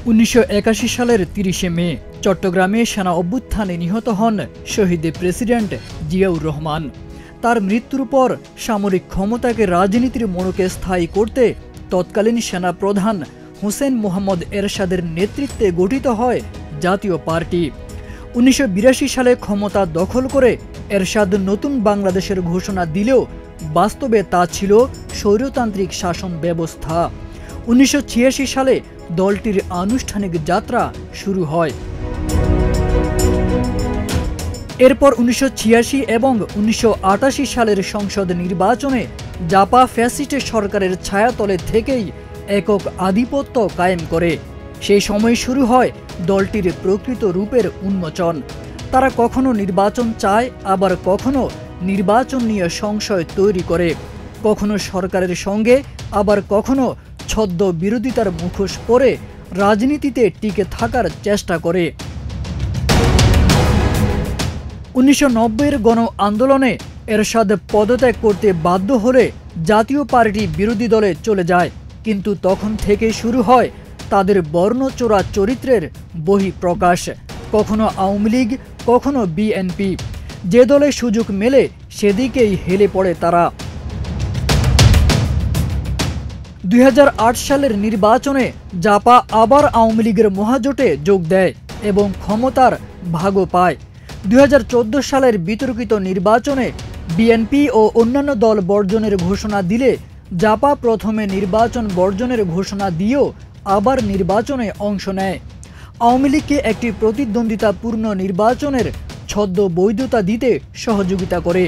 1981 সালের 30 মে চট্টগ্রামে সেনা অভ্যুত্থানে নিহত হন শহীদ প্রেসিডেন্ট জিয়াউর রহমান। তার মৃত্যুর পর সামরিক ক্ষমতাকে রাজনীতির মোড়কে স্থায়ী করতে তৎকালীন সেনা প্রধান হোসেন মোহাম্মদ এরশাদের নেতৃত্বে গঠিত হয় জাতীয় পার্টি। 1982 সালে ক্ষমতা দখল করে এরশাদ নতুন বাংলাদেশের ঘোষণা দিলেও বাস্তবে তা ছিল স্বৈরতান্ত্রিক শাসন ব্যবস্থা। 1986 সালে দলটির আনুষ্ঠানিক যাত্রা শুরু হয়। এরপর 1986 এবং 1988 সালের সংসদ নির্বাচনে জাপা ফ্যাসিস্ট সরকারের ছায়াতলে থেকেই একক আধিপত্য কায়েম করে। সেই সময় শুরু হয় দলটির প্রকৃত রূপের উন্মোচন। তারা কখনো নির্বাচন চায়, আবার কখনো নির্বাচন নিয়ে সংশয় তৈরি করে, কখনো সরকারের সঙ্গে, আবার কখনো ছদ্ম বিরোধিতার মুখোশ পরে রাজনীতিতে টিকে থাকার চেষ্টা করে। 1990-এর গণ আন্দোলনে এরশাদ পদত্যাগ করতে বাধ্য হলে জাতীয় পার্টি বিরোধী দলে চলে যায়, কিন্তু তখন থেকে শুরু হয় তাদের বর্ণচোরা চরিত্রের বহিঃপ্রকাশ। কখনো আওয়ামী লীগ, কখনো বিএনপি, যে দলে সুযোগ মেলে সেদিকেই হেলে পড়ে তারা। 2008 সালের নির্বাচনে জাপা আবার আওয়ামী লীগের মহাজোটে যোগ দেয় এবং ক্ষমতার ভাগও পায়। 2014 সালের বিতর্কিত নির্বাচনে বিএনপি ও অন্যান্য দল বর্জনের ঘোষণা দিলে জাপা প্রথমে নির্বাচন বর্জনের ঘোষণা দিয়েও আবার নির্বাচনে অংশ নেয়। আওয়ামী লীগকে একটি প্রতিদ্বন্দ্বিতাপূর্ণ নির্বাচনের ছদ্ম বৈধতা দিতে সহযোগিতা করে।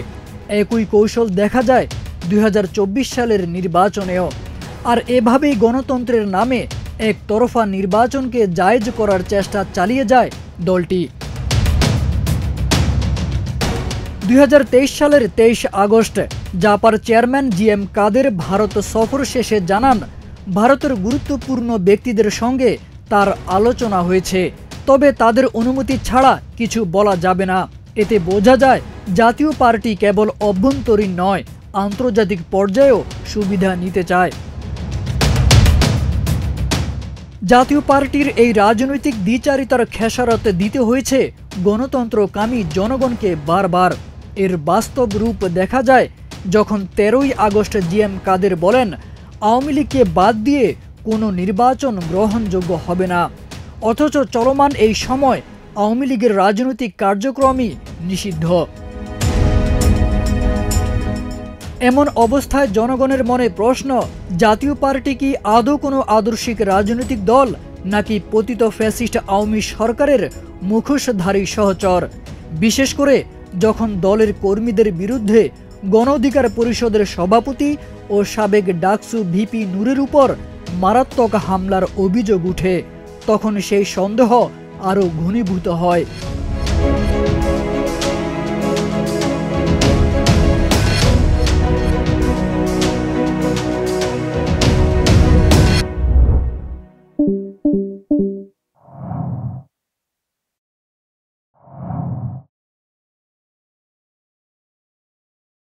একই কৌশল দেখা যায় 2024 সালের নির্বাচনেও। আর এভাবেই গণতন্ত্রের নামে একতরফা নির্বাচনকে জায়েজ করার চেষ্টা চালিয়ে যায় দলটি। 2023 সালের 23 আগস্ট জাপার চেয়ারম্যান জিএম কাদের ভারত সফর শেষে জানান, ভারতের গুরুত্বপূর্ণ ব্যক্তিদের সঙ্গে তার আলোচনা হয়েছে, তবে তাদের অনুমতি ছাড়া কিছু বলা যাবে না। এতে বোঝা যায় জাতীয় পার্টি কেবল অভ্যন্তরীণ নয়, আন্তর্জাতিক পর্যায়েও সুবিধা নিতে চায়। জাতীয় পার্টির এই রাজনৈতিক দ্বিচারিতার খেসারত দিতে হয়েছে গণতন্ত্রকামী জনগণকে বারবার। এর বাস্তব রূপ দেখা যায় যখন 13ই আগস্ট জিএম কাদের বলেন, আওয়ামী লীগকে বাদ দিয়ে কোনো নির্বাচন গ্রহণযোগ্য হবে না, অথচ চলমান এই সময় আওয়ামী লীগের রাজনৈতিক কার্যক্রমই নিষিদ্ধ। এমন অবস্থায় জনগণের মনে প্রশ্ন, জাতীয় পার্টি কি আদৌ কোনো আদর্শিক রাজনৈতিক দল, নাকি পতিত ফ্যাসিস্ট আওয়ামী সরকারের মুখোশধারী সহচর? বিশেষ করে যখন দলের কর্মীদের বিরুদ্ধে গণ অধিকার পরিষদের সভাপতি ও সাবেক ডাকসু ভিপি নূরের উপর মারাত্মক হামলার অভিযোগ উঠে, তখন সেই সন্দেহ আরও ঘনীভূত হয়।